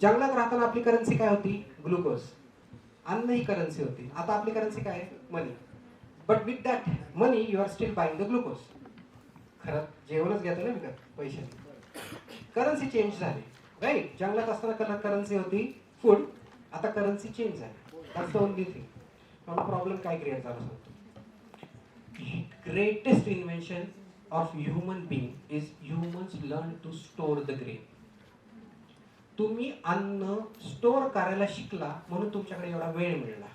जंगलात राहताना आपली करन्सी काय होती? ग्लुकोज. अन्न ही करन्सी होती. आता आपली करन्सी काय आहे? Money. But with that money you are still buying the glucose. खरं जेवणच घेतो ना विकत पैशाने. करन्सी चेंज झाली, राईट? जंगलात असताना करन्सी होती फूड, आता करन्सी चेंज झाली. That's the only thing. मला प्रॉब्लेम काय क्रिएट झाला सांगतो. Greatest invention of human being is humans learn to store the grain. तुम्ही अन्न स्टोअर करायला शिकला म्हणून तुमच्याकडे एवढा वेळ मिळाला.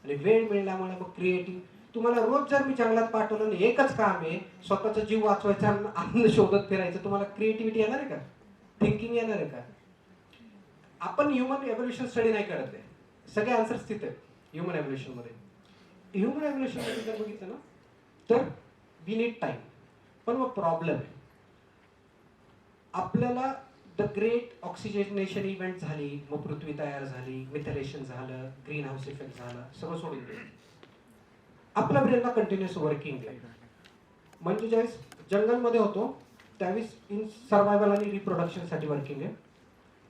आणि वेळ मिळाल्यामुळे मग क्रिएटिव्ह, तुम्हाला रोज जर मी जंगलात पाठवलं आणि एकच काम आहे स्वतःचा जीव वाचवायचा, अन्न शोधत फिरायचं, तुम्हाला क्रिएटिव्हिटी येणार आहे का? थिंकिंग येणार आहे का? आपण ह्युमन एव्होल्युशन स्टडी नाही करत आहे. सगळे आन्सर्स तिथे ह्युमन एव्होल्युशन मध्ये. ह्युमन एव्होल्युशन मध्ये जर बघितलं ना तर वी नीड टाइम. पण मग प्रॉब्लेम आहे, आपल्याला द ग्रेट ऑक्सिजनेशन इव्हेंट झाली, मग पृथ्वी तयार झाली, मिथलेशन झालं, ग्रीन हाऊस इफेक्ट झाला, सगळं सोडून दिलं. आपल्या ब्रेनला कंटिन्युअस वर्किंग आहे. म्हणजे ज्यावेळेस जंगलमध्ये होतो त्यावेळेस इन सर्वायवल आणि रिप्रोडक्शनसाठी वर्किंग आहे.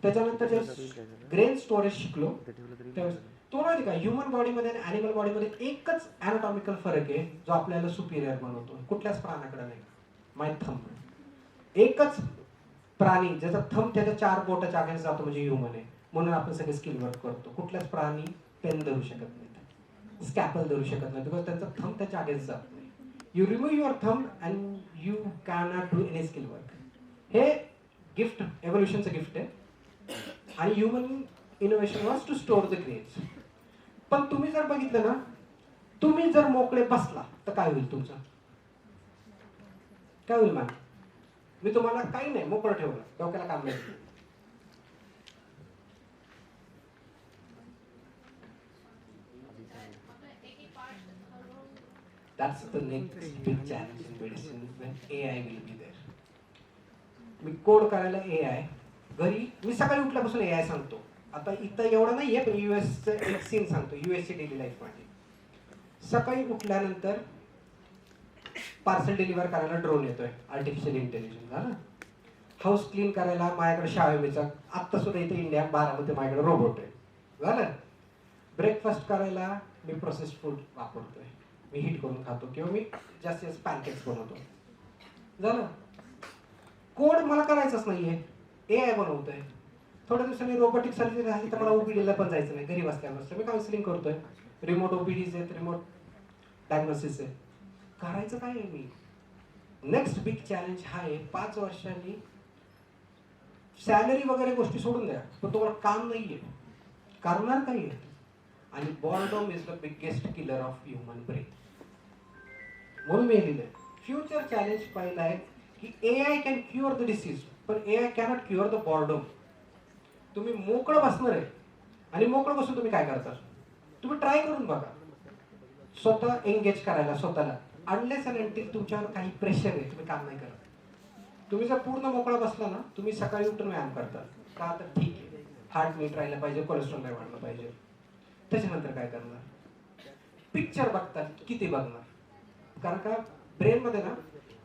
त्याच्यानंतर ज्यावेळेस ग्रेन स्टोरेज शिकलो त्यावेळेस तो माहिती का, ह्युमन बॉडीमध्ये आणि ॲनिमल बॉडीमध्ये एकच ॲनाटॉमिकल फरक आहे जो आपल्याला सुपिरियर बनवतो. कुठल्याच प्राण्याकडे नाही. माय थंब. एकच प्राणी ज्याचा थंब त्याच्या 4 बोटाच्या अगेन्स्ट जातो म्हणजे ह्युमन आहे. म्हणून आपण सगळे स्किल वर्क करतो. कुठल्याच प्राणी पेन धरू शकत नाही, स्कॅपल धरू शकत नाही, बिकॉज त्यांचा थंब त्याच्या अगेन्स्ट जात नाही. You remove your thumb and you can not do any skill work. हे गिफ्ट, एव्होल्युशनचं गिफ्ट आहे. आणि human innovation was to store the grains. पण तुम्ही जर बघितलं ना, तुम्ही जर मोकळे बसला तर काय होईल तुमचं? काय होईल मॅम? मी तुम्हाला काही नाही, मोकळं ठेवलं, डोक्याला काम नाही. That's the next big challenge in medicine when AI will be there. Me code करायला AI घरी, मी सकाळी उठल्यापासून AI सांगतो. आता इथं एवढं नाहीये पण युएसचं एक सीन सांगतो, युएसची डेली लाईफ मध्ये. सकाळी उठल्यानंतर पार्सल डिलिव्हर करायला ड्रोन येतोय, आर्टिफिशियल इंटेलिजन्स झालं. हाऊस क्लीन करायला माझ्याकडे शाळेचा, आत्ता सुद्धा इथे इंडिया 12 माझ्याकडे रोबोट आहे झालं. ब्रेकफास्ट करायला मी प्रोसेस्ड फूड वापरतोय, मी हीट करून खातो किंवा मी जास्तीत जास्त पॅनकेक्स बनवतो झालं. कोड मला करायचंच नाहीये, AI बनवतोय. थोड्या दिवसांनी रोबोटिक सर्जरी झाली तर मला ओपीडीला पण जायचं नाही, घरी बसल्या बसल्या मी काउन्सिलिंग करतोय. रिमोट ओपीडीज आहेत, रिमोट डायग्नोसिस आहे. करायचं काय आहे मी? नेक्स्ट बिग चॅलेंज हा आहे, 5 वर्षांनी सॅलरी वगैरे गोष्टी सोडून द्या, पण तुम्हाला काम नाहीये, करणार काय आहे? आणि boredom is the biggest killer of human brain. म्हणून मी लिहिलंय फ्युचर चॅलेंज पहिला आहे की AI can cure the disease, पण AI cannot cure the boredom. तुम्ही मोकळं बसणार आहे आणि मोकळं बसून तुम्ही काय करता? तुम्ही ट्राय करून बघा स्वतः एंगेज करायला स्वतःला. अनलेस अँड अंटिल तुमच्यावर काही प्रेशर आहे तुम्ही काम नाही करत. तुम्ही जर पूर्ण मोकळा बसला ना, तुम्ही सकाळी उठून व्यायाम करता का, तर ठीक आहे, हार्ट नीट राहिलं पाहिजे, कोलेस्ट्रॉल नाही वाढलं पाहिजे. त्याच्यानंतर काय करणार? पिक्चर बघतात, किती बघणार? कारण का ब्रेनमध्ये ना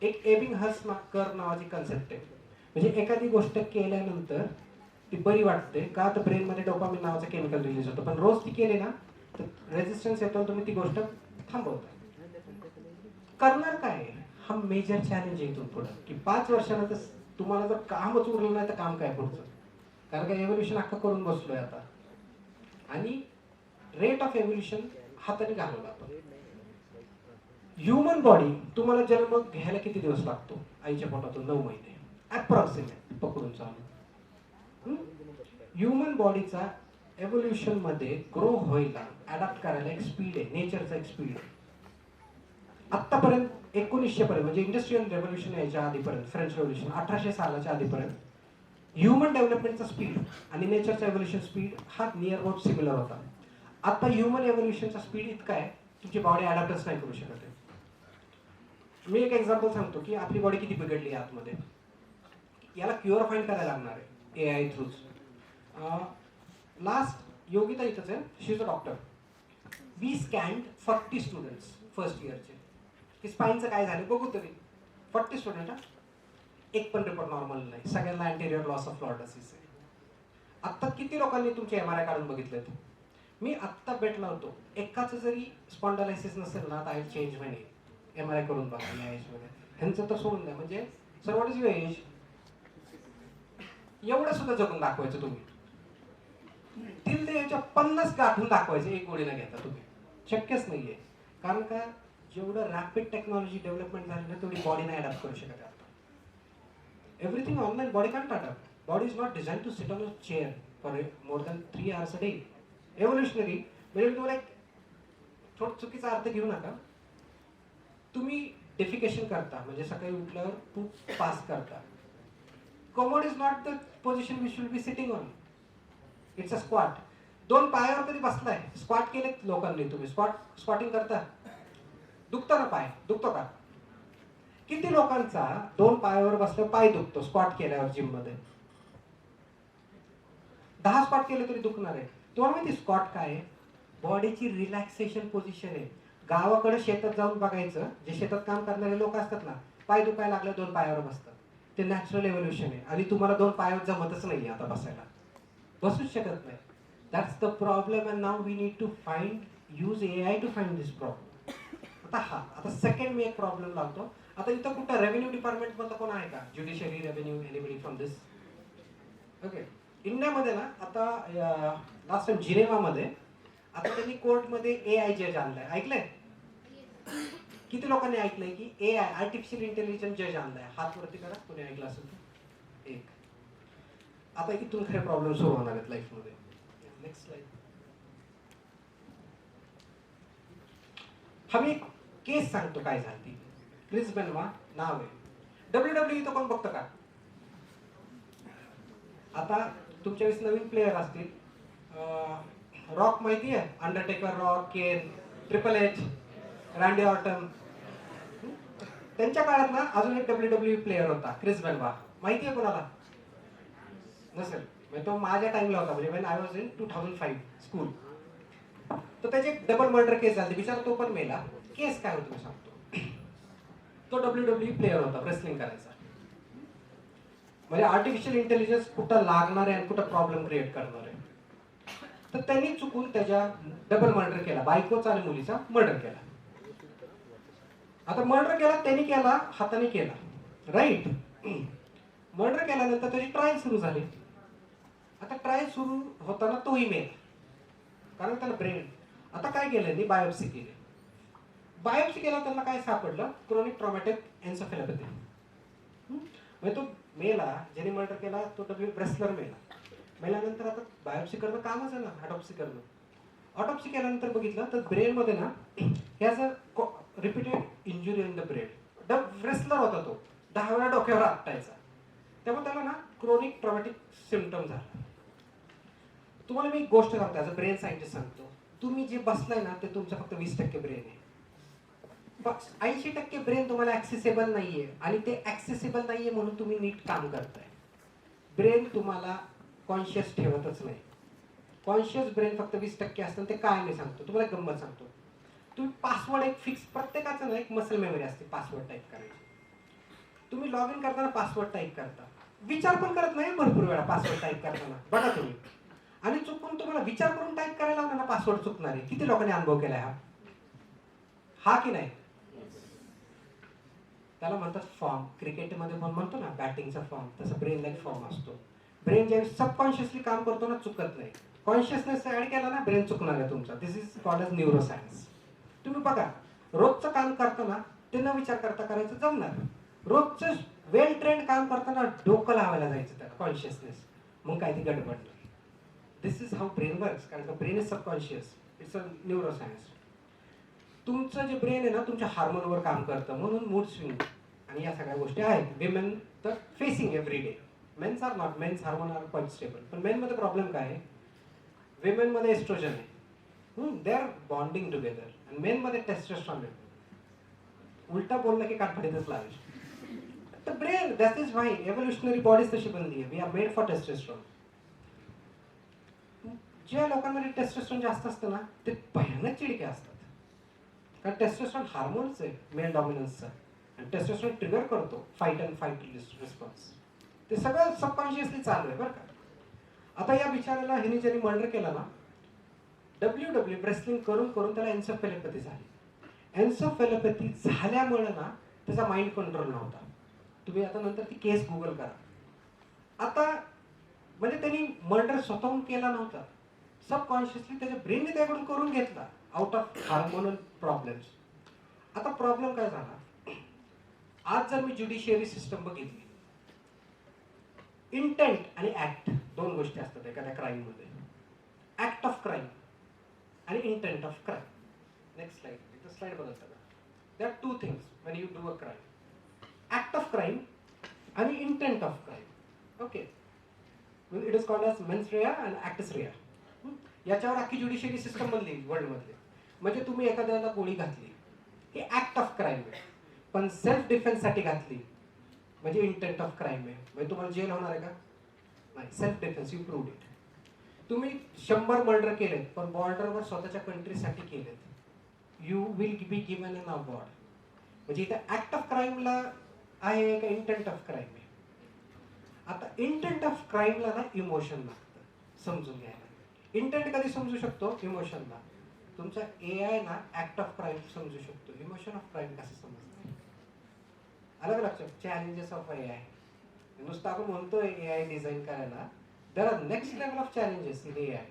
एक एबिंग हर्स कर्व नावाची कन्सेप्ट आहे. म्हणजे एखादी गोष्ट केल्यानंतर ती बरी वाटते का, तर ब्रेनमध्ये डोपामिन नावाचं केमिकल रिलीज होतं. पण रोज ती केली ना तर रेजिस्टन्स येतो, तुम्ही ती गोष्ट थांबवता. करणार काय? हा मेजर चॅलेंज आहे इथून पुढे की 5 वर्षानंतर तुम्हाला जर कामच उरलं नाही तर काम काय पुढचं? कारण का एव्होल्युशन अख्खं करून बसलोय आता. आणि रेट ऑफ एव्होल्युशन हाताने घालवला आपण. ह्युमन बॉडी तुम्हाला जन्म घ्यायला किती दिवस लागतो? आईच्या पोटातून 9 महिने अप्रॉक्सिमेट पकडून चालू. ह्युमन बॉडीचा एव्होल्युशन मध्ये ग्रो व्हायला, अडॅप्ट करायला एक स्पीड आहे, नेचरचा एक स्पीड आहे. आतापर्यंत 1900 पर्यंत म्हणजे इंडस्ट्रियल रेव्होल्युशन यायच्या आधीपर्यंत, फ्रेंच रेव्होल्युशन 1800 सालाच्या आधीपर्यंत ह्युमन डेव्हलपमेंटचा स्पीड आणि नेचरचा एव्होल्युशन स्पीड हा नियर अबाउट सिमिलर होता. आता ह्युमन एव्होल्युशनचा स्पीड इतका आहे तुमची बॉडी अडॅप्टच नाही करू शकत आहे. मी एक एक्झाम्पल सांगतो की आपली बॉडी किती बिघडली आतमध्ये. याला क्युअर फाइंड करायला लागणार आहे AI थ्रूच. लास्ट योगिता इथंच आहे, she is a doctor. We scanned 40 students first इयरचे की स्पाईनचं काय झालं बघू तरी. 40 स्टुडंट, एक पण रिपोर्ट नॉर्मल नाही, सगळ्यांना अँटेरियर लॉस ऑफ लॉर्डसिस आहे. आत्ता किती लोकांनी तुमचे MRI काढून बघितलेत? मी आत्ता भेटला होतो, एकाचं जरी स्पॉन्डालायसिस नसेल ना, तर आय चेंज म्हणे, MRI करून बघा या एजमध्ये. ह्यांचं तर सोडून द्या. म्हणजे sir what is your age? एवढं सुद्धा जगून दाखवायचं तुम्ही. तिल ते याच्या 50 गाठून दाखवायचं एक गोळी न घेता तुम्ही. शक्यच नाहीये. कारण का जेवढं रॅपिड टेक्नॉलॉजी डेव्हलपमेंट झाली ना, तेवढी बॉडी नाही अडॅप्ट करू शकत आता. Everything online, body can't adapt. Body is not design to sit on a chair for more than 3 hours a day. Evolutionary म्हणजे तुम्हाला एक थोडं चुकीचा अर्थ घेऊ नका. तुम्ही डेफिकेशन करता म्हणजे सकाळी उठल्यावर खूप पास करता. Commode is not the position we should be sitting on. It's a squat. 2 पायावर कधी बसलाय? स्क्वॉट केले लोकांनी तुम्ही? स्क्वॉटिंग करता? दुखतो ना पाय? दुखतो का? किती लोकांचा 2 पायावर बसल्यावर पाय दुखतो स्क्वॉट केल्यावर जिम मध्ये? 10 स्क्वॉट केले तरी दुखणार आहे. तुम्हाला माहिती स्क्वॉट काय आहे? बॉडीची रिलॅक्सेशन पोझिशन आहे. गावाकडे शेतात जाऊन बघायचं, जे शेतात काम करणारे लोक असतात ना, पाय दुखायला लागले 2 पायावर बसतात. ते नॅचरल एव्होल्युशन आहे. आणि तुम्हाला 2 पायावर जमतच नाहीये आता बसायला, बसूच शकत नाही. That's the problem and now we need to find, use AI to find this problem. आता सेकंड मी एक प्रॉब्लेम लावतो. आता इथं कुठं रेव्हेन्यू डिपार्टमेंट मधलं कोण आहे का? Judiciary, revenue, anybody from this? Okay. इंडियामध्ये ना आता लास्ट टाइम जिनेवामध्ये आता त्यांनी कोर्टमध्ये AI जज आणलाय. ऐकलंय? किती लोकांनी ऐकलंय की AI आर्टिफिशियल इंटेलिजन्स जज आणलाय? हात वरती करा कोणी ऐकलं असेल तर. एक. आता इथून खरे प्रॉब्लेम सुरू होणार आहेत लाईफमध्ये. Next slide. हा मी केस सांगतो काय झाली. क्रिस बेनवा नाव आहे. WWE तो कोण बघतं का? आता तुमच्या वेळेस नवीन प्लेयर असतील. रॉक माहिती आहे? अंडरटेकर, रॉक, केन, ट्रिपल एच, रँडी ऑर्टन. त्यांच्या काळात ना अजून एक WWE प्लेयर होता, क्रिस बेनवा. माहिती आहे कोणाला? नसेल. म्हणजे तो माझ्या टाइमला होता, म्हणजे when I was in 2005 school. तर त्याची एक डबल मर्डर केस झाली. बिचारा तो पण मेला. केस काय होतो मी सांगतो. तो WWE प्लेयर होता, रेसलिंग करायचा. म्हणजे आर्टिफिशियल इंटेलिजन्स कुठं लागणार आहे आणि कुठं प्रॉब्लेम क्रिएट करणार आहे. तर त्यांनी चुकून त्याच्या डबल मर्डर केला. बायकोचा आणि मुलीचा मर्डर केला. आता मर्डर केला त्यांनी केला, हाताने केला, राईट? मर्डर केल्यानंतर त्याची ट्रायल सुरू झाली. आता ट्रायल सुरू होताना तोही मेला, कारण त्याला ब्रेन. आता काय केलं? बायोप्सी केली. बायोप्सी केला, त्यांना काय सापडलं? Chronic traumatic encephalopathy. म्हणजे तो मेला, ज्याने मर्डर केला तो रेसलर मेला. मेल्यानंतर आता बायोप्सी करणं कामच आहे ना, ऑटोप्सी करणं. ऑटोप्सी केल्यानंतर बघितलं तर ब्रेनमध्ये ना has a repeated injury in the brain. Wrestler होता तो, 10 वेळा डोक्यावर आपटायचा. त्यामुळे त्याला ना क्रोनिक ट्रॉमॅटिक सिम्पटम झाला. तुम्हाला मी एक गोष्ट सांगतो, ॲज अ ब्रेन सायंटिस्ट सांगतो, तुम्ही जे बसलाय ना ते तुमचं फक्त 20% ब्रेन आहे. 80% ब्रेन तुम्हाला ऍक्सेसिबल नाहीये. आणि ते ऍक्सेसिबल नाहीये म्हणून तुम्ही नीट काम करताय. ब्रेन तुम्हाला कॉन्शियस ठेवतच नाही. कॉन्शियस ब्रेन फक्त 20% असतं. ते काय मी सांगतो तुम्हाला, गंमत सांगतो. तुम्ही पासवर्ड एक फिक्स, प्रत्येकाचं ना एक मसल मेमरी असते पासवर्ड टाईप करायची. तुम्ही लॉग इन करताना पासवर्ड टाईप करता, विचार पण करत नाही भरपूर वेळा पासवर्ड टाईप करताना, बघा तुम्ही. आणि चुकून तुम्हाला विचार करून टाईप करायला लावला ना पासवर्ड चुकणार आहे. किती लोकांनी अनुभव केलाय हा की नाही? त्याला म्हणतात फॉर्म. क्रिकेटमध्ये पण म्हणतो ना बॅटिंगचा फॉर्म, तसं ब्रेन लाईक फॉर्म असतो. ब्रेन ज्यावेळी सबकॉन्शियसली काम करतो ना चुकत नाही. कॉन्शियसनेस ऍड केला ना ब्रेन चुकणार आहे तुमचा. दिस इज कॉल्ड एज न्यूरोसायन्स. तुम्ही बघा, रोजचं काम करताना ते न विचार करता करायचं जमणार. रोजचं वेल ट्रेंड काम करताना डोकं लावायला जायचं त्याला, कॉन्शियसनेस, मग काय ती गडबडणार. दिस इज हाऊ ब्रेन वर्क्स. कारण brain is subconscious, it's a neuroscience. तुमचं जे ब्रेन आहे ना तुमच्या हार्मोनवर काम करतं, म्हणून मूड स्विंग आणि या सगळ्या गोष्टी आहेत. विमेन तर facing every day. Mens are not. Mens hormone are quite stable. पण मेनमध्ये प्रॉब्लेम काय आहे? विमेनमध्ये एस्ट्रोजन आहे, दे आर बॉन्डिंग टुगेदर. आणि मेनमध्ये टेस्टोस्टेरॉन आहे. उलटा बोललं की काठफडीतच लागेल. तर brain, that is why evolutionary bodies तशी बनली आहे. We are made for testosterone. ज्या लोकांमध्ये टेस्टोस्टेरॉन जास्त असतं ना ते भयानक चिडके असतात. कारण टेस्टोस्टेरॉन हार्मोन्स आहे मेल डॉमिनन्सचा, आणि टेस्टोस्टेरॉन ट्रिगर करतो फाईट अँड फाईट रिस्पॉन्स. ते सगळं सबकॉन्शियसली चालू आहे बरं का. आता या बिचाराला ह्याने ज्यांनी मर्डर केला ना, WWE रेसलिंग करून करून त्याला एन्सेफॅलोपॅथी झाली. एन्सेफॅलोपॅथी झाल्यामुळे ना त्याचा माइंड कंट्रोल नव्हता. तुम्ही आता नंतर ती केस गुगल करा. आता म्हणजे त्यांनी मर्डर स्वतःहून केला नव्हता, सबकॉन्शियसली त्याच्या ब्रेनने त्याकडून करून घेतला आउट ऑफ हार्मोनल प्रॉब्लेम्स. आता प्रॉब्लेम काय झाला, आज जर मी ज्युडिशियरी सिस्टम बघितली, इंटेंट आणि ऍक्ट दोन गोष्टी असतात एखाद्या क्राईम मध्ये. ऍक्ट ऑफ क्राईम आणि intent of crime. Next slide, इथं स्लाइड बदलता का. There are two things when you do a crime. Act of crime आणि intent of crime. Okay, it is called as mens rea and actus rea. याच्यावर अख्खी judiciary system बनली world मध्ये. म्हणजे तुम्ही एखाद्याला गोळी घातली, हे ऍक्ट ऑफ क्राईम आहे, पण सेल्फ डिफेन्स साठी घातली म्हणजे इंटेंट ऑफ क्राईम आहे. म्हणजे तुम्हाला जेल होणार आहे का? नाही. Self defence, you proved it. तुम्ही 100 मर्डर केलेत पण बॉर्डरवर स्वतःच्या कंट्रीसाठी केलेत, you will be given an award. म्हणजे इथं ऍक्ट ऑफ क्राईमला आहे का इंटेंट ऑफ क्राईम आहे? आता इंटेंट ऑफ क्राईमला ना इमोशन लागतं समजून घ्यायला. इंटेंट कधी समजू शकतो? इमोशनला. तुमचा AI ना ऍक्ट ऑफ क्राईम समजू शकतो, इमोशन ऑफ क्राईम कसं समजतं? अलग लक्षात. Challenges of AI. नुसतं आपण म्हणतोय AI डिझाईन करायला, there are next level of challenges in AI.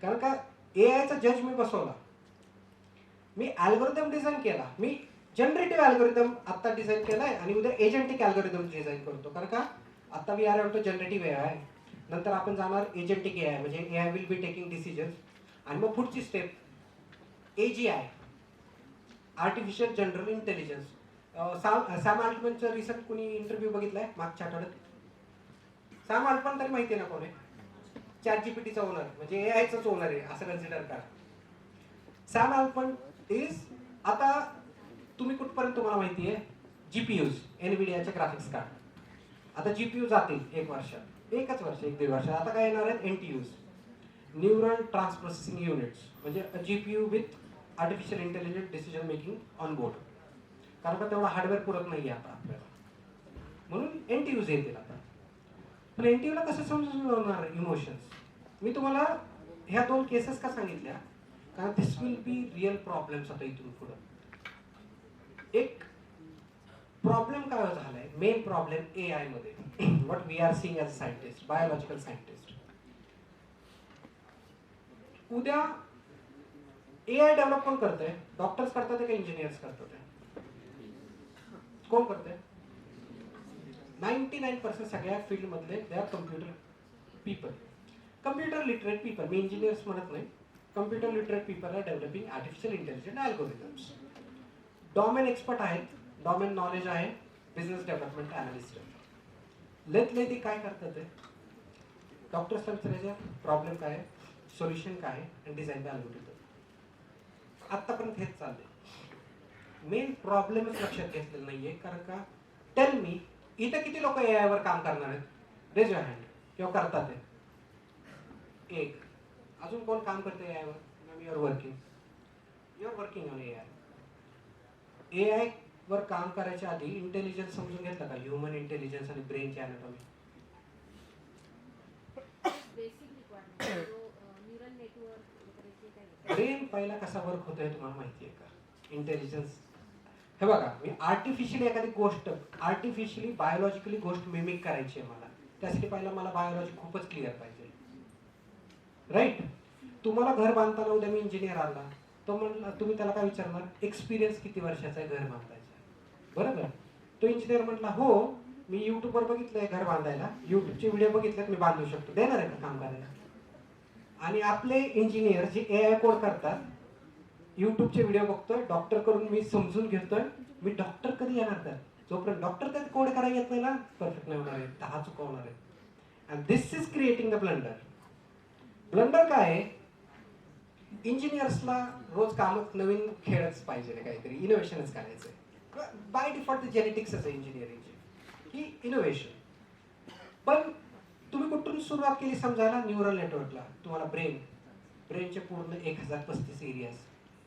कारण का AIचा जज मी बसवला, मी अल्गोरिदम डिझाईन केला, मी जनरेटिव्ह अल्गोरिदम आता डिझाईन केलाय आणि उद्या एजंटिक अल्गोरिदम डिझाईन करतो. कारण का आता we are on to generative AI, नंतर आपण जाणार एजंटिक AI, म्हणजे AI will be taking decisions. आणि मग पुढची step AGI, artificial general intelligence. Sam अल्टमनचा रिसेंट कुणी इंटरव्ह्यू बघितलाय मागच्या आठवड्यात? सॅम अल्टमन तरी माहिती आहे ना कोण आहे? ChatGPTचा ओनर, म्हणजे AIचाच ओनर आहे असं कन्सिडर करा. सॅम अल्टमन इज, आता तुम्ही कुठपर्यंत तुम्हाला माहिती आहे, GPUs, एनव्हिडियाचे ग्राफिक्स कार्ड. आता GPU जातील 1 वर्षात, 1 वर्ष 1-1.5 वर्ष. आता काय येणार आहेत? NTUs, neural trans processing units, म्हणजे GPU with artificial intelligence decision making on board. कारण का तेवढा हार्डवेअर पुरत नाही आता आपल्याला, म्हणून NTUs येतील आता. पण NTUला कसं समजून इमोशन्स? मी तुम्हाला ह्या 2 केसेस का सांगितल्या, कारण this will be real problems आता इथून पुढे. एक प्रॉब्लेम काय झालाय, मेन प्रॉब्लेम AI मध्ये, what we are seeing as scientist, biological scientist. उद्या AI डेव्हलप कोण करतंय? डॉक्टर्स करतात का इंजिनियर्स करतात? कोण करतंय? 99% सगळ्या फील्ड मधले they are computer people, computer literate people. मी इंजिनियर्स म्हणत नाही, computer literate people are developing artificial intelligence algorithms. Domain expert आहेत, डॉमेन नॉलेज आहे, बिझनेस डेव्हलपमेंट अनालिस्ट. लेट ती काय करतात? डॉक्टर्सला विचारायचं प्रॉब्लेम काय आहे, सोल्युशन काय आहे, आणि डिझाईन द अल्गोरिथम. आतापर्यंत हेच चाललंय. मेन प्रॉब्लेमच लक्षात घेतलेला नाहीये. कारण का, टेल मी, इथं किती लोक AI वर काम करणार आहेत? Raise your hand. किंवा करतात ते? 1. अजून कोण काम करते AI वर? You are working on AI. AI वर काम करायच्या आधी इंटेलिजन्स समजून घेतला का? ह्युमन इंटेलिजन्स आणि ब्रेनची अॅनाटॉमी. ब्रेन पहिला कसा वर्क होतोय तुम्हाला माहिती आहे का? इंटेलिजन्स. हे बघा, मी आर्टिफिशियली एखादी गोष्ट, आर्टिफिशियली बायोलॉजिकली गोष्ट मिमिक करायची आहे मला, त्यासाठी पहिला मला बायोलॉजी खूपच क्लिअर पाहिजे, राईट? तुम्हाला घर बांधताना उद्या मी इंजिनियर आला, तो म्हणला, तुम्ही त्याला काय विचारणार? एक्सपिरियन्स किती वर्षाचा आहे घर बांधायचा, बरोबर? तो इंजिनियर म्हटला, हो मी युट्यूबवर बघितलंय घर बांधायला, युट्यूबचे व्हिडिओ बघितलेत, मी बांधू शकतो. देणार आहे का काम करायला? आणि आपले इंजिनियर जे AI कोड करतात, युट्यूबचे व्हिडिओ बघतोय, डॉक्टर करून मी समजून घेतोय, मी डॉक्टर कधी येणार? तर जोपर्यंत डॉक्टर कधी कोड करायला येत नाही ना, परफेक्ट नाही होणार आहे, 10 चुकवणार आहे. And this is creating the blunder. Blunder काय आहे? इंजिनियर्सला रोज कामच नवीन खेळच पाहिजे, काहीतरी इनोव्हेशनच करायचंय. बाय डिफॉल्ट जेनेटिक्सच आहे इंजिनिअरिंगची, की इनोव्हेशन. पण तुम्ही कुठून सुरुवात केली समजायला? न्यूरल नेटवर्कला. तुम्हाला ब्रेनचे पूर्ण 1035 areas,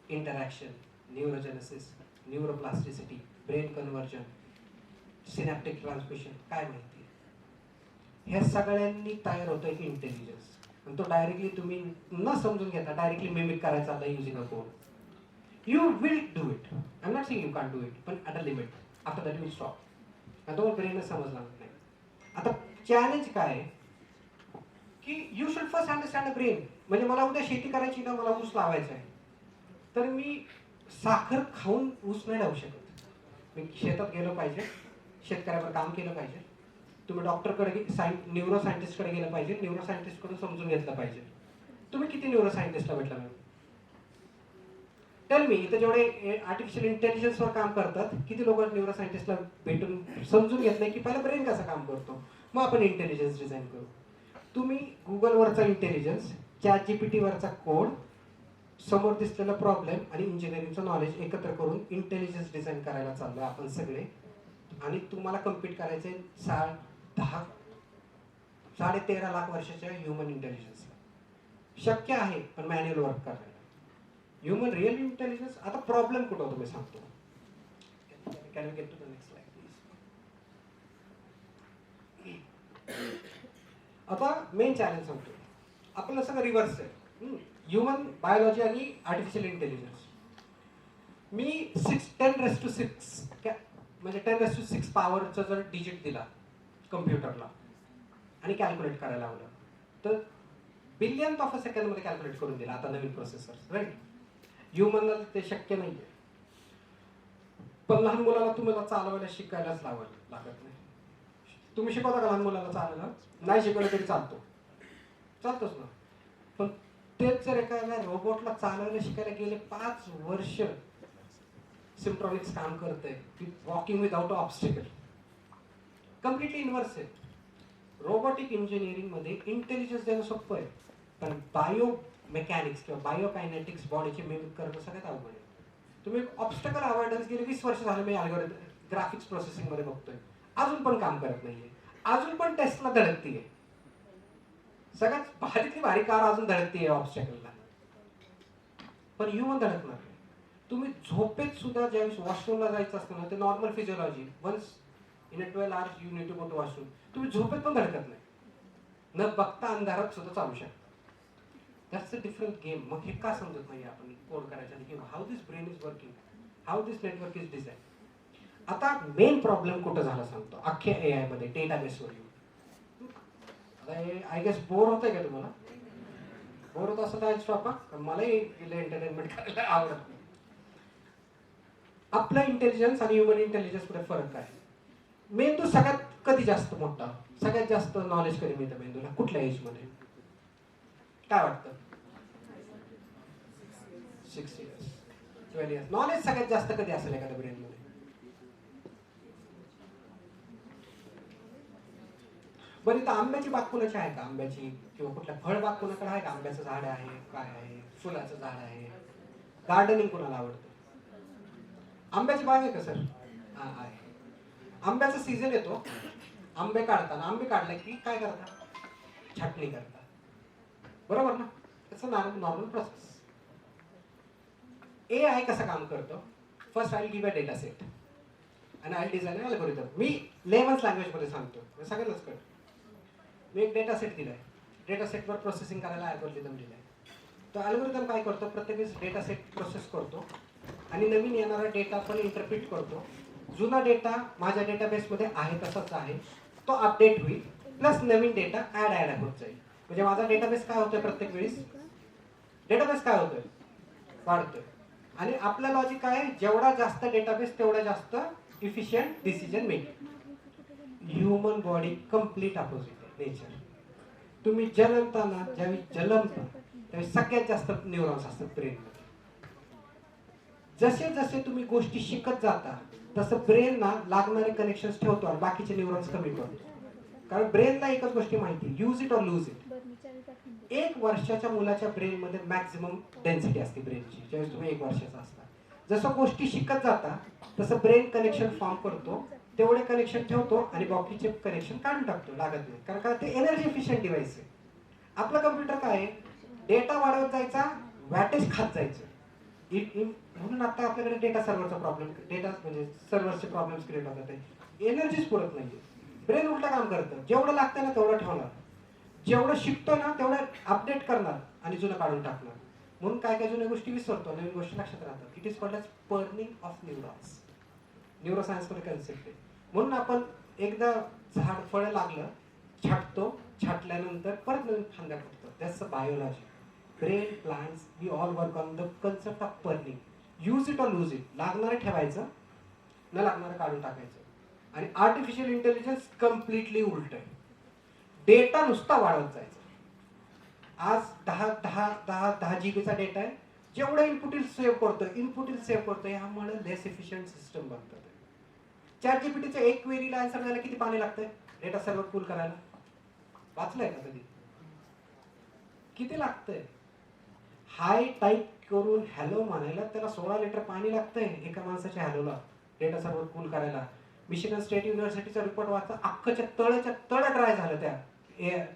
interaction, neurogenesis, neuroplasticity, brain conversion, synaptic transmission, काय माहिती? ह्या सगळ्यांनी तयार होतो एक इंटेलिजन्स, आणि तो डायरेक्टली तुम्ही न समजून घेता डायरेक्टली मिमिक करायचा चालला using a code. You will do it, I am not saying you can do it, पण at a limit. After that you stop. आणि तो ब्रेनच समजला नाही. आता चॅलेंज काय आहे की you should first understand a brain. म्हणजे मला उद्या शेती करायची ना, मला ऊस लावायचा आहे, तर मी साखर खाऊन ऊस नाही लावू शकत. मी शेतात गेलो पाहिजे, शेतकऱ्यावर काम केलं पाहिजे. तुम्ही डॉक्टरकडे न्यूरो सायंटिस्टकडे गेलं पाहिजे, न्यूरो सायंटिस्टकडून समजून घेतलं पाहिजे. तुम्ही किती न्यूरो सायंटिस्टला भेटला मॅम? टेल मी, इथं जेवढे आर्टिफिशियल इंटेलिजन्सवर काम करतात, किती लोक न्यूरो सायंटिस्टला भेटून समजून घेत नाही की पहिला ब्रेन कसा काम करतो, मग आपण इंटेलिजन्स डिझाईन करू. तुम्ही गुगलवरचा इंटेलिजन्स, ChatGPT वरचा कोड, समोर दिसलेला प्रॉब्लेम आणि इंजिनिअरिंगचं नॉलेज एकत्र करून इंटेलिजन्स डिझाईन करायला चाललोय आपण सगळे. आणि तुम्हाला कम्पीट करायचे 13.5 लाख वर्षाच्या ह्युमन इंटेलिजन्सला. शक्य आहे, पण मॅन्युअल वर्क करायला. Human real intelligence. आता प्रॉब्लेम कुठं होतो मी सांगतो. Can you get to the next slide please. आता मेन चॅलेंज सांगतो. आपलं सगळं रिव्हर्स आहे, ह्युमन बायोलॉजी आणि आर्टिफिशियल इंटेलिजन्स. मी 10⁶ म्हणजे 10⁶ पॉवरचा जर डिजिट दिला कम्प्युटरला आणि कॅल्क्युलेट करायला लावलं, तर बिलियन ऑफ अ सेकंडमध्ये कॅल्क्युलेट करून दिला आता नवीन प्रोसेसर, राईट. ह्युमनला ते शक्य नाही आहे. पण लहान मुलाला तुम्हाला चालवायला शिकायलाच लागत नाही. तुम्ही शिकवता का लहान मुलाला चालायला? नाही शिकवलं तरी चालतोच ना. पण तेच जर एखाद्या रोबोटला चालवायला शिकायला गेले 5 वर्ष, सिम्ट्रॉनिक्स काम करतंय, walking without obstacle. Completely inverse आहे. रोबोटिक इंजिनिअरिंग मध्ये इंटेलिजन्स देणं सोपं आहे, पण बायो मेकॅनिक्स किंवा बायोकायनेटिक्स बॉडीचे मिमिक करणं सगळ्यात अवघड आहे. तुम्ही ऑब्स्टकल अवॉइडन्स गेले 20 वर्ष झालं मी अल्गोरिदम ग्राफिक्स प्रोसेसिंग मध्ये बघतोय, अजून पण काम करत नाहीये. अजून पण टेस्टला धडकतीये. सगळ्यात भारीतली भारी कार अजून धडकतीये ऑब्स्टकलला, पण ह्युमन धडकणार नाही. तुम्ही झोपेत सुद्धा ज्यावेळेस वॉशरूमला जायचं असतं ना, ते normal physiology, once in a 12 hours you need to go to washroom. तुम्ही झोपेत पण धडकत नाही, न बघता अंधारात सुद्धा चालू शकता. That's a different game. मग हे का समजत नाही आपण कोड करायच्या की how this brain is working, how this network is design. आता मेन प्रॉब्लेम कुठं झाला सांगतो. अख्ख्या AI मध्ये डेटाबेसवर येऊन. आता आय गेस बोर होतंय का तुम्हाला? बोर होत असं तर स्टॉप. मलाही एंटरटेनमेंट करायला आवडत नाही. आपलं इंटेलिजन्स आणि ह्युमन इंटेलिजन्स मध्ये फरक काय? मेंदू सगळ्यात कधी जास्त मोठा, सगळ्यात जास्त नॉलेज कधी मिळतं मेंदूला कुठल्या एज मध्ये? काय वाटतं? 6 years, 12 years. नॉलेज सगळ्यात जास्त कधी असेल एखाद्या ब्रेन मध्ये? बरं, इथं आंब्याची बाग कुणाची आहे का? आंब्याची किंवा कुठल्या फळबाग कुणाकडे आहे का? आंब्याचं झाड आहे, काय आहे, फुलाचं झाड आहे. गार्डनिंग कुणाला आवडतं? आंब्याची बाग आहे का सर? हा आहे. आंब्याचा सीझन येतो, आंबे काढताना, आंबे काढले की काय करता? छाटणी करता, बरोबर ना? त्याचं नॉर्मल प्रोसेस. AI कसं काम करतं? First I will give a data set आणि I will design a algorithm. मी लेमन्स लँग्वेज मध्ये सांगतो, सगळ्यांनाच कळतं. मी एक डेटा सेट दिलाय, डेटा सेटवर प्रोसेसिंग करायला अल्गोरिदम दिलाय. तो अल्गोरिदम काय करतो? प्रत्येक वेळेस डेटा सेट प्रोसेस करतो आणि नवीन येणारा डेटा पण इंटरप्रिट करतो. जुना डेटा माझ्या डेटाबेसमध्ये आहे तसाच आहे, तो अपडेट होईल, प्लस नवीन डेटा ऍड होत जाईल. म्हणजे माझा डेटाबेस काय होतोय? प्रत्येक वेळेस डेटाबेस काय होतोय? वाढतोय. आणि आपलं लॉजिक काय आहे? जेवढा जास्त डेटाबेस तेवढा जास्त efficient decision making. Human body complete opposite आहे नेचर. तुम्ही जन्मताना ज्यावेळी जन्मता त्यावेळी सगळ्यात जास्त न्यूरॉन्स असतात ब्रेनमध्ये. जसे जसे तुम्ही गोष्टी शिकत जाता तसं ब्रेन ना लागणारे कनेक्शन्स ठेवतो आणि बाकीचे न्यूरॉन्स कमी करतो. कारण ब्रेनला एकच गोष्टी माहिती, use it or lose it. 1 वर्षाच्या मुलाच्या ब्रेनमध्ये मॅक्झिमम डेन्सिटी असते ब्रेनची ज्यावेळेस तुम्ही 1 वर्षाचा असता. जसं गोष्टी शिकत जाता तसं ब्रेन कनेक्शन फॉर्म करतो, तेवढे कनेक्शन ठेवतो आणि बाकीचे कनेक्शन काढून टाकतो, लागत नाही. कारण का? ते एनर्जी एफिशियंट डिव्हाइस आहे. आपलं कम्प्युटर काय आहे? डेटा वाढवत जायचा, वॅटेज खात जायचं. म्हणून आता आपल्याकडे डेटा सर्व्हरचा प्रॉब्लेम, डेटा म्हणजे सर्व्हरचे प्रॉब्लेम्स क्रिएट होतात. एनर्जीच पुरत नाहीये. ब्रेन उलटं काम करतं, जेवढं लागतं ना तेवढं ठेवणार, जेवढं शिकतो ना तेवढं अपडेट करणार आणि जुनं काढून टाकणार. म्हणून काय काय जुन्या गोष्टी विसरतो, नवीन गोष्टी लक्षात राहतात. It is called as burning of neurons. न्यूरोसायन्समध्ये कन्सेप्ट आहे. म्हणून आपण एकदा झाड फळं लागलं, छाटतो, छाटल्यानंतर परत नवीन फांद्या फुटतो. That's a biology. Brain, plants, we all work on the concept of burning. Use it or lose it. लागणारं ठेवायचं, न लागणारं काढून टाकायचं. आणि आर्टिफिशियल इंटेलिजन्स कम्प्लिटली उलट आहे. डेटा नुसता वाढवत जायचा. आज 10 जीबीचा डेटा आहे. जेवढं इनपुट सेव्ह करतो, यामुळे लेस इफिशियंट सिस्टम बनतात. ChatGPTच्या एक क्वेरीला आन्सर द्यायला किती पाणी लागतंय डेटा सर्व्हर पूल करायला? वाचलंय का कधी? किती लागतंय? हाय टाईप करून हॅलो म्हणायला त्याला 16 लिटर पाणी लागतंय एका माणसाच्या हॅलोला, डेटा सर्व्हर पूल करायला. मिशिगन स्टेट युनिव्हर्सिटीचा रिपोर्ट वाचा, अख्खच्या तळ ड्राय झालं त्या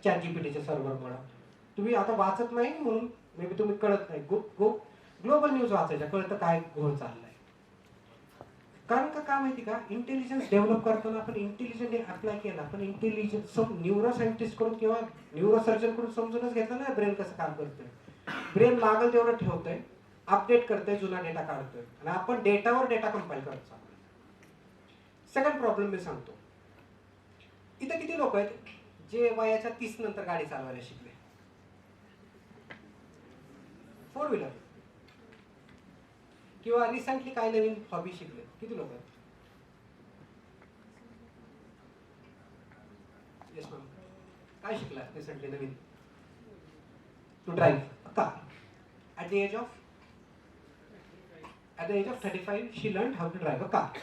ChatGPTच्या सर्व्हरमुळे. तुम्ही आता वाचत नाही म्हणून मे बी तुम्ही कळत नाही. ग्लोबल न्यूज वाचायच्या, कळतं काय घोळ चाललाय. कारण का माहिती का, इंटेलिजन्स डेव्हलप करताना आपण इंटेलिजंटली अप्लाय केला, पण इंटेलिजन्स न्यूरोसायंटिस्ट कडून किंवा न्यूरोसर्जन कडून समजूनच घेतलं ना ब्रेन कसं काम करतोय. ब्रेन लागल तेवढं ठेवतोय, अपडेट करतोय, जुना डेटा काढतोय आणि आपण डेटावर डेटा कंपाईल करत चालतोय. सेकंड प्रॉब्लेम मी सांगतो. इथं किती लोक आहेत जे वयाच्या 30 नंतर गाडी चालवायला शिकले? 4 व्हीलर किंवा रिसेंटली काय नवीन हॉबी शिकले? किती लोक आहेत? Yes ma'am. काय शिकला रिसेंटली नवीन? To drive car. At the age of 35 she learn how to drive a car.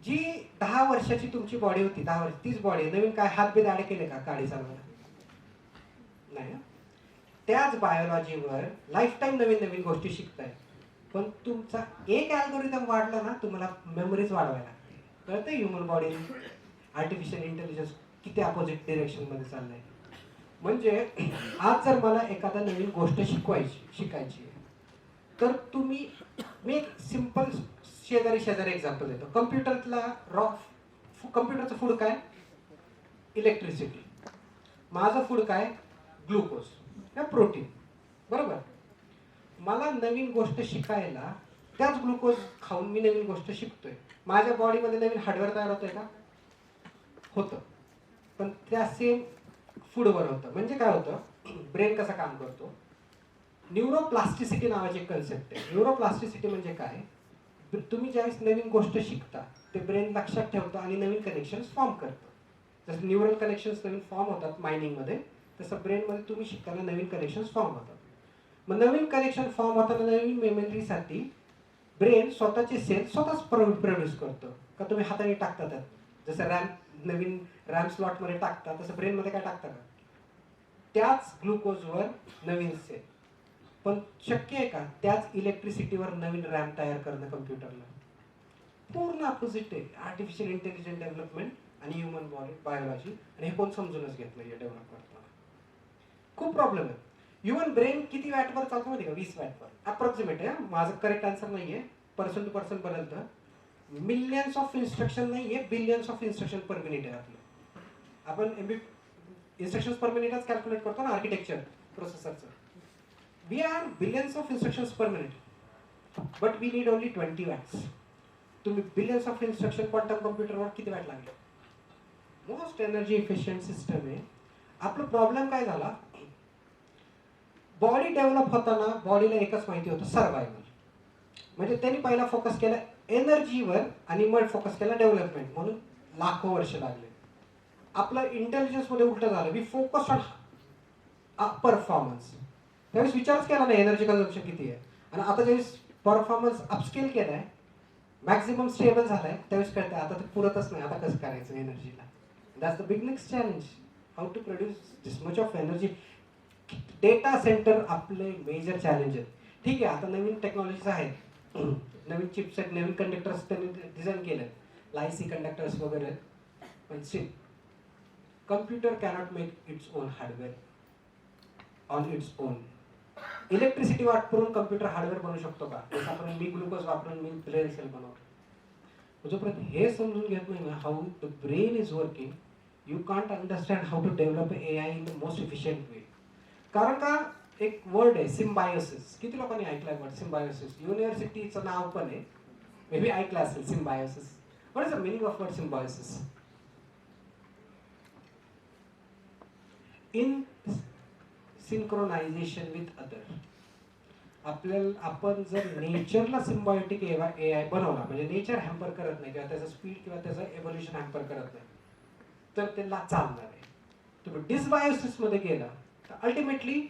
जी 10 वर्षाची तुमची बॉडी होती, 10 वर्ष तीच बॉडी नवीन काय हात बीत ऍड केले का गाडी चालवायला? नाही. त्याच बायोलॉजीवर लाईफ टाईम नवीन नवीन गोष्टी शिकताय. पण तुमचा एक अल्गोरिदम वाढला ना, तुम्हाला मेमरीज वाढवायला लागते. कळतंय ह्युमन बॉडी आर्टिफिशियल इंटेलिजन्स किती अपोजिट डिरेक्शन मध्ये चाललंय. म्हणजे आज जर मला एखादा नवीन गोष्ट शिकायची तर मी एक सिंपल शेजारी एक्झाम्पल देतो. कम्प्युटरचं फूड काय? इलेक्ट्रिसिटी. माझं फूड काय? ग्लुकोज या प्रोटीन. बरोबर. मला नवीन गोष्ट शिकायला त्याच ग्लुकोज खाऊन मी नवीन गोष्ट शिकतोय. माझ्या बॉडीमध्ये नवीन हार्डवेअर तयार होतंय का? होतं. पण त्या सेम फूडवर होतं. म्हणजे काय होतं, ब्रेन कसा काम करतो? न्यूरोप्लास्टिसिटी नावाची एक कन्सेप्ट आहे. न्यूरोप्लास्टिसिटी म्हणजे काय? तुम्ही ज्यावेळेस नवीन गोष्ट शिकता ते ब्रेन लक्षात ठेवतं आणि नवीन कनेक्शन्स फॉर्म करतं. जसं न्यूरल कनेक्शन्स नवीन फॉर्म होतात माइंडिंगमध्ये, तसं ब्रेनमध्ये तुम्ही शिकताना नवीन कनेक्शन्स फॉर्म होतात. मग नवीन कनेक्शन फॉर्म होताना नवीन मेमरीसाठी ब्रेन स्वतःचे सेल स्वतःच प्रोड्यूस करतो. का तुम्ही हाताने टाकता त्यात? जसं नवीन रॅम स्लॉटमध्ये टाकता तसं ब्रेनमध्ये काय टाकता का? त्याच ग्लुकोजवर नवीन सेल. पण शक्य आहे का त्याच इलेक्ट्रिसिटीवर नवीन रॅम तयार करणं कम्प्युटरला? पूर्ण अपोजिट आहे आर्टिफिशियल इंटेलिजन्स डेव्हलपमेंट आणि ह्युमन बॉडी बायोलॉजी. आणि हे कोण समजूनच घेत नाही डेव्हलप करताना. खूप प्रॉब्लेम आहे. ह्युमन ब्रेन किती वॅटवर चालतो माहिती का? 20 वॅटवर अप्रॉक्सिमेट आहे. माझं करेक्ट आन्सर नाहीये, पर्सन टू पर्सन बदलतं. मिलियन्स ऑफ इन्स्ट्रक्शन नाहीये, billions of instruction per minute आहे आपलं. आपण इन्स्ट्रक्शन पर मिनिटच कॅल्क्युलेट करतो ना आर्किटेक्चर प्रोसेसरचं. We are billions of instructions per minute, but we need only 20 watts. तुम्ही बिलियन्स ऑफ इन्स्ट्रक्शन क्वांटम कॉम्प्युटरवर किती वॅट लागले? मोस्ट एनर्जी इफिशियंट सिस्टम आहे. आपला प्रॉब्लेम काय झाला? बॉडी डेव्हलप होताना बॉडीला एकच माहिती होतं, सर्वायवल. म्हणजे त्यांनी पहिला फोकस केला एनर्जीवर आणि मग फोकस केला डेव्हलपमेंट, म्हणून लाखो वर्ष लागले. आपलं इंटेलिजन्स मध्ये उलट झालं. We focus on performance. त्यावेळेस विचारच केला नाही एनर्जी कन्झम्पशन किती आहे. आणि आता ज्यावेळेस परफॉर्मन्स अपस्केल केलाय, मॅक्झिमम स्टेबल झालाय, त्यावेळेस कळतंय आता ते पुरतच नाही. आता कसं करायचं एनर्जीला? That's the big next challenge. How to produce this much of energy. Data centre आपले मेजर चॅलेंज आहेत. ठीक आहे, आता नवीन टेक्नॉलॉजीज आहेत, नवीन चिपसेट, नवीन कंडक्टर्स त्यांनी डिझाईन केले, लायसी कंडक्टर्स वगैरे. पण still computer cannot make its own hardware on its own. Electricity वापरून कम्प्युटर हार्डवेअर बनवू शकतो का? जसं आपण मी ग्लुकोज वापरून मी ब्रेन सेल बनवतो. जोपर्यंत हे समजून घेत नाही ना how the brain is working, you can't understand how to develop AI in the most efficient way. कारण का एक वर्ड आहे सिम्बायोसिस. किती लोकांनी ऐकलाय वर्ड सिम्बायोसिस? युनिव्हर्सिटीचं नाव पण आहे, मे बी ऐकलं असेल symbiosis. What is the meaning of word symbiosis? In synchronisation with other. आपण जर नेचरला सिम्बायोटिक AI बनवला, म्हणजे नेचर हॅम्पर करत नाही किंवा त्याचं स्पीड किंवा त्याचं एव्होल्युशन हॅम्पर करत नाही, तर त्याला चालणार आहे. तुम्ही डिसबायोसिस मध्ये गेला तर अल्टिमेटली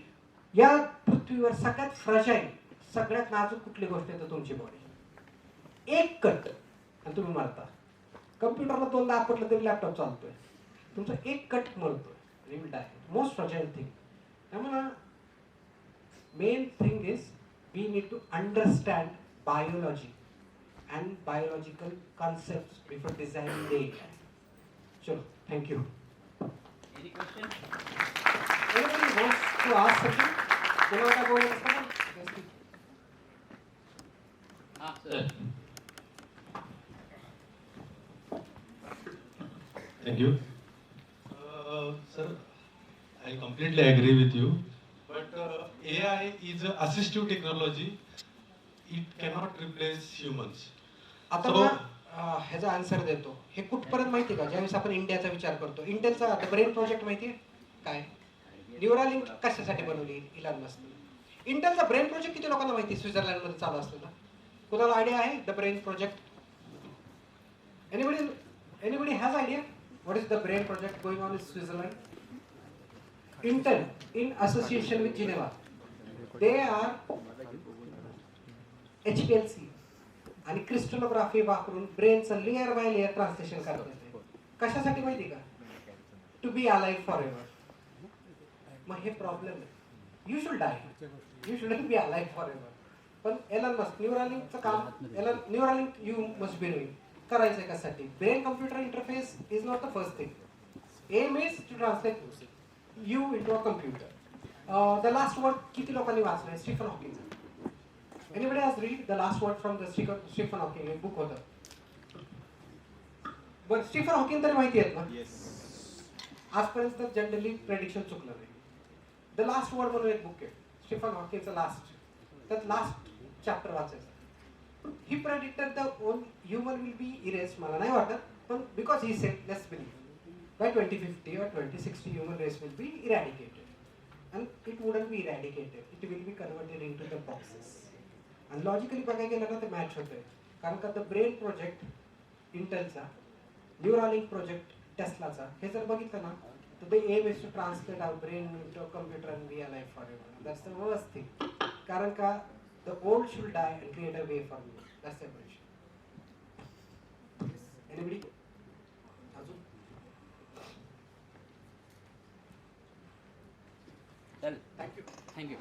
या पृथ्वीवर सगळ्यात फ्रजाईल, सगळ्यात नाजूक कुठली गोष्ट आहे तर तुमची बॉडी. एक कट आणि तुम्ही मरता. कम्प्युटरला 2दा आपटलं तरी लॅपटॉप चालतोय, तुमचा एक कट मरतोय. You will die. Most fragile thing. त्यामुळे main thing is we need to understand biology and biological concepts before designing the AI. Sure, thank you. Any question? Anybody wants to ask something? You know what I'm going to say? Sir. Thank you. Sir, I completely agree with you. But AI is an assistive technology. It cannot replace humans. आता So, ह्याचा answer देतो. हे कुठपर्यंत माहिती का? ज्यावेळेस आपण इंडियाचा विचार करतो, इंटेलचा द ब्रेन प्रोजेक्ट माहिती आहे काय? न्यूरालिंक कशासाठी बनवली इलॉन मस्कने? इंटेलचा ब्रेन प्रोजेक्ट किती लोकांना माहिती? स्वित्झर्लंड मध्ये चालू असलेला. कुणाला आयडिया आहे the brain project? Anybody has idea what is the brain project going on in Switzerland? Intel, in association with Geneva, they are HPLC आणि क्रिस्टलोग्राफी वापरून ब्रेनचं लेअर बाय लेअर ट्रान्सलेशन करतात. कशासाठी माहिती का? To be alive for ever. मग हे प्रॉब्लेम आहे. You should die, you should be alive for ever. पण एलन मस्क न्यूरालिंकचं काम, Neuralink you must be doing. करायचंय कशासाठी? Brain computer interface is not the first thing. Aim is to translate you into a computer. The last word किती लोकांनी वाचलंय? Stephen Hawking. Anybody has read the last word from the Stephen Hawking? एक book होतं. बरं, Stephen Hawking तरी माहिती आहेत ना? आजपर्यंत जनरली प्रेडिक्शन चुकलं नाही. द लास्ट वर्ड म्हणून एक बुक आहे स्टीफन हॉकिंगचं लास्ट. त्यात लास्ट चॅप्टर वाचायचं. ही predicted the human will be erase. मला नाही वाटत, पण because he said let's believe by 2050 or 2060 human race will be eradicated, and it wouldn't be eradicated, it will be converted into the boxes. And logically बघायला गेलं ना ते match होतंय. कारण का द ब्रेन प्रोजेक्ट इंटेलचा, न्यूरालिंक प्रोजेक्ट टेस्लाचा, हे जर बघितलं ना तर the aim is to translate our brain into a computer and be alive forever. That's the worst thing. कारण का the old should die and create a way for new. That's the evolution. Anybody? Thank you.